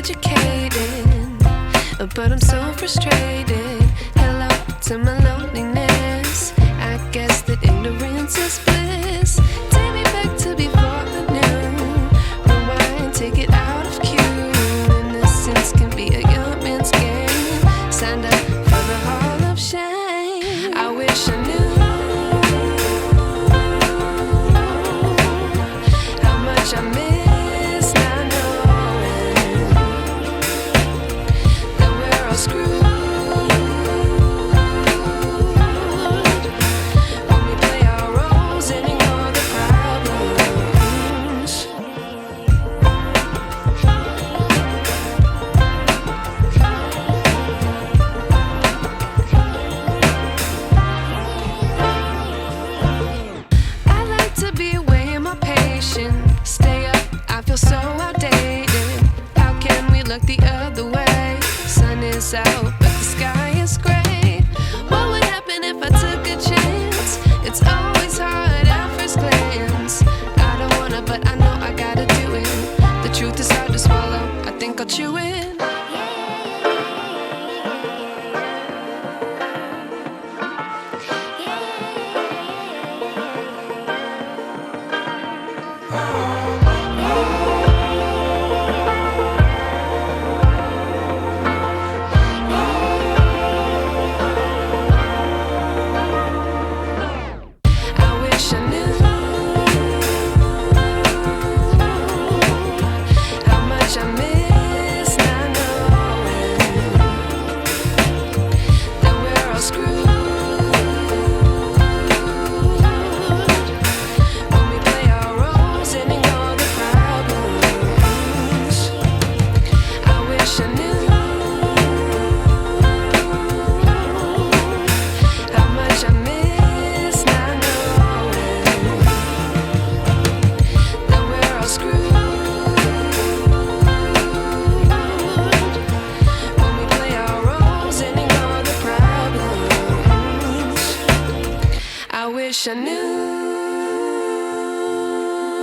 educated, but I'm so frustrated. Hello to my loneliness. I guess that ignorance is bliss. Take me back to before I knew. Rewind, take it out of cue. Innocence can be a young man's game. Signed up for the hall of shame. I wish I knew how much I miss not knowing that we're all screwed. Stay up, I feel so outdated. How can we look the other way? Sun is out, but the sky is gray. What would happen if I took a chance? It's always hard at first glance. I don't wanna, but I know I gotta do it. The truth is hard to swallow, I think I'll chew it.